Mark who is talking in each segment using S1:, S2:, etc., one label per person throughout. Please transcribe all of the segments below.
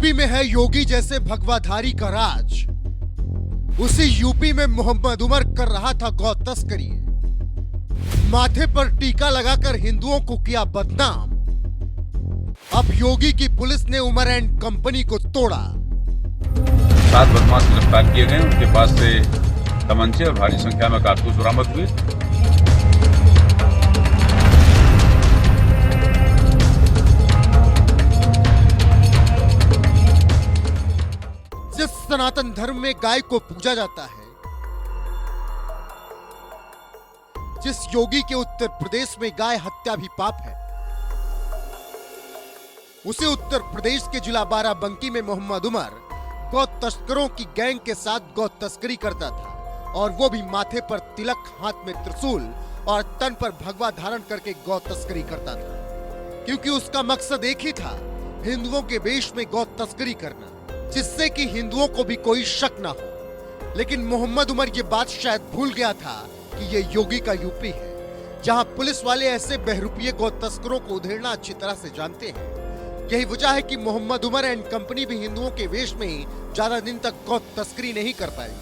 S1: UP में है योगी जैसे भगवाधारी का राज, उसी यूपी में मोहम्मद उमर कर रहा था गौ तस्करी। माथे पर टीका लगाकर हिंदुओं को किया बदनाम। अब योगी की पुलिस ने उमर एंड कंपनी को तोड़ा।
S2: 7 बदमाश गिरफ्तार किए गए। उनके पास से तमंचे और भारी संख्या में कारतूस बरामद हुए।
S1: जिस सनातन धर्म में गाय को पूजा जाता है, जिस योगी के उत्तर प्रदेश में गाय हत्या भी पाप है, उसे उत्तर प्रदेश के जिला बाराबंकी में मोहम्मद उमर गौ तस्करों की गैंग के साथ गौ तस्करी करता था, और वो भी माथे पर तिलक, हाथ में त्रिशूल और तन पर भगवा धारण करके गौ तस्करी करता था। क्योंकि उसका मकसद एक ही था, हिंदुओं के वेश में गौ तस्करी करना, जिससे कि हिंदुओं को भी कोई शक ना हो। लेकिन मोहम्मद उमर ये बात शायद भूल गया था कि ये योगी का यूपी है, जहां पुलिस वाले ऐसे बहरूपीय गौ तस्करों को उधेड़ना अच्छी तरह से जानते हैं। यही वजह है कि मोहम्मद उमर एंड कंपनी भी हिंदुओं के वेश में ज्यादा दिन तक गौ तस्करी नहीं कर पाई।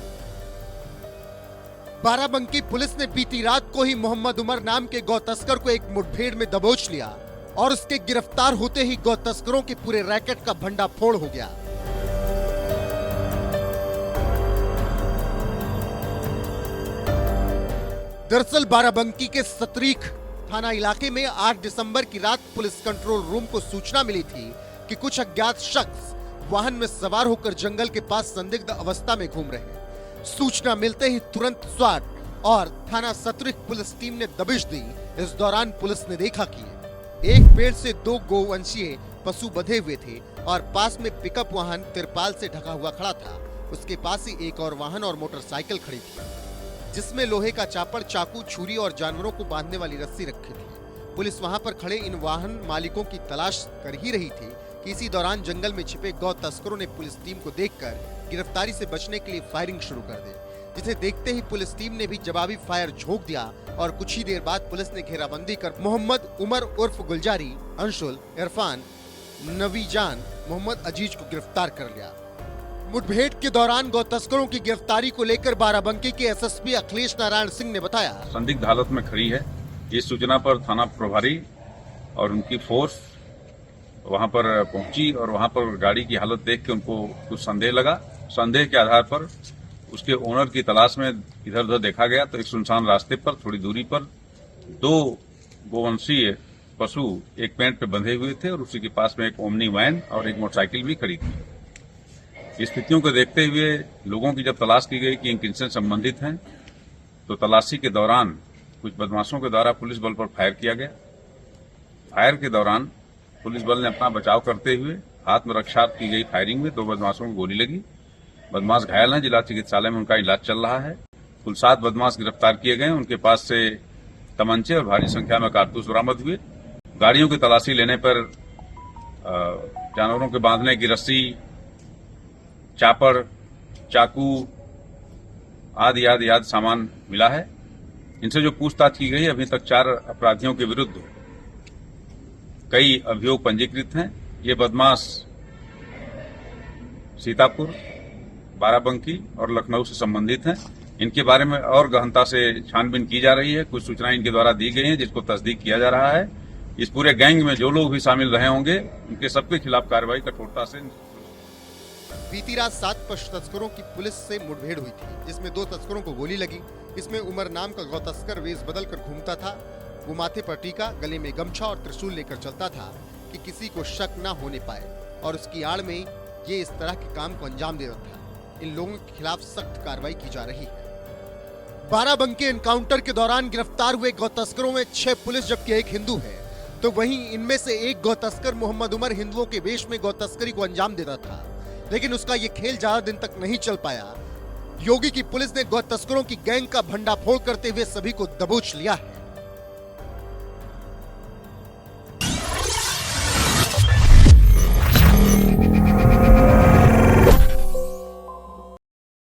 S1: बाराबंकी पुलिस ने बीती रात को ही मोहम्मद उमर नाम के गौ तस्कर को एक मुठभेड़ में दबोच लिया, और उसके गिरफ्तार होते ही गौ तस्करों के पूरे रैकेट का भंडाफोड़ हो गया। दरअसल बाराबंकी के सतरीख थाना इलाके में 8 दिसंबर की रात पुलिस कंट्रोल रूम को सूचना मिली थी कि कुछ अज्ञात शख्स वाहन में सवार होकर जंगल के पास संदिग्ध अवस्था में घूम रहे। सूचना मिलते ही तुरंत स्वाट और थाना सतरीख पुलिस टीम ने दबिश दी। इस दौरान पुलिस ने देखा कि एक पेड़ से 2 गोवंशीय पशु बंधे हुए थे और पास में पिकअप वाहन तिरपाल से ढका हुआ खड़ा था। उसके पास ही एक और वाहन और मोटरसाइकिल खड़ी थी, जिसमें लोहे का चापड़, चाकू, छुरी और जानवरों को बांधने वाली रस्सी रखी थी। पुलिस वहां पर खड़े इन वाहन मालिकों की तलाश कर ही रही थी कि इसी दौरान जंगल में छिपे गौ तस्करों ने पुलिस टीम को देखकर गिरफ्तारी से बचने के लिए फायरिंग शुरू कर दी, जिसे देखते ही पुलिस टीम ने भी जवाबी फायर झोंक दिया। और कुछ ही देर बाद पुलिस ने घेराबंदी कर मोहम्मद उमर उर्फ गुलजारी, अंशुल, इरफान, नवीजान, मोहम्मद अजीज को गिरफ्तार कर लिया। मुठभेड़ के दौरान गौ तस्करों की गिरफ्तारी को लेकर बाराबंकी के एसएसपी अखिलेश नारायण सिंह ने बताया,
S2: संदिग्ध हालत में खड़ी है। इस सूचना पर थाना प्रभारी और उनकी फोर्स वहां पर पहुंची और वहां पर गाड़ी की हालत देख के उनको कुछ संदेह लगा। संदेह के आधार पर उसके ओनर की तलाश में इधर उधर देखा गया तो एक सुनसान रास्ते पर थोड़ी दूरी पर 2 गोवंशीय पशु एक पेड़ पे बंधे हुए थे, और उसी के पास में एक ओमनी वैन और एक मोटरसाइकिल भी खड़ी थी। स्थितियों को देखते हुए लोगों की जब तलाश की गई कि इन किनसे संबंधित हैं, तो तलाशी के दौरान कुछ बदमाशों के द्वारा पुलिस बल पर फायर किया गया। फायर के दौरान पुलिस बल ने अपना बचाव करते हुए आत्मरक्षा की गई फायरिंग में 2 बदमाशों को गोली लगी। बदमाश घायल हैं, जिला चिकित्सालय में उनका इलाज चल रहा है। कुल 7 बदमाश गिरफ्तार किए गए। उनके पास से तमंचे और भारी संख्या में कारतूस बरामद हुए। गाड़ियों की तलाशी लेने पर जानवरों के बांधने की रस्सी, चापड़, चाकू आदि सामान मिला है। इनसे जो पूछताछ की गई, अभी तक 4 अपराधियों के विरुद्ध कई अभियोग पंजीकृत हैं। ये बदमाश सीतापुर, बाराबंकी और लखनऊ से संबंधित हैं। इनके बारे में और गहनता से छानबीन की जा रही है। कुछ सूचनाएं इनके द्वारा दी गई हैं, जिसको तस्दीक किया जा रहा है। इस पूरे गैंग में जो लोग भी शामिल रहे होंगे, उनके सबके खिलाफ कार्रवाई कठोरता से।
S1: बीती रात 7 पशु तस्करों की पुलिस से मुठभेड़ हुई थी, जिसमें 2 तस्करों को गोली लगी। इसमें उमर नाम का गौ तस्कर वेश बदल कर घूमता था। वो माथे पर टीका, गले में गमछा और त्रिशूल लेकर चलता था कि किसी को शक न होने पाए, और उसकी आड़ में ये इस तरह के काम को अंजाम दे रहा था। इन लोगों के खिलाफ सख्त कार्रवाई की जा रही है। बाराबंकी एनकाउंटर के दौरान गिरफ्तार हुए गौ तस्करों में 6 पुलिस जबकि 1 हिंदू है, तो वहीं इनमें से एक गौ तस्कर मोहम्मद उमर हिंदुओं के वेश में गौ तस्करी को अंजाम देता था। लेकिन उसका ये खेल ज्यादा दिन तक नहीं चल पाया। योगी की पुलिस ने गौ तस्करों की गैंग का भंडाफोड़ करते हुए सभी को दबोच लिया है।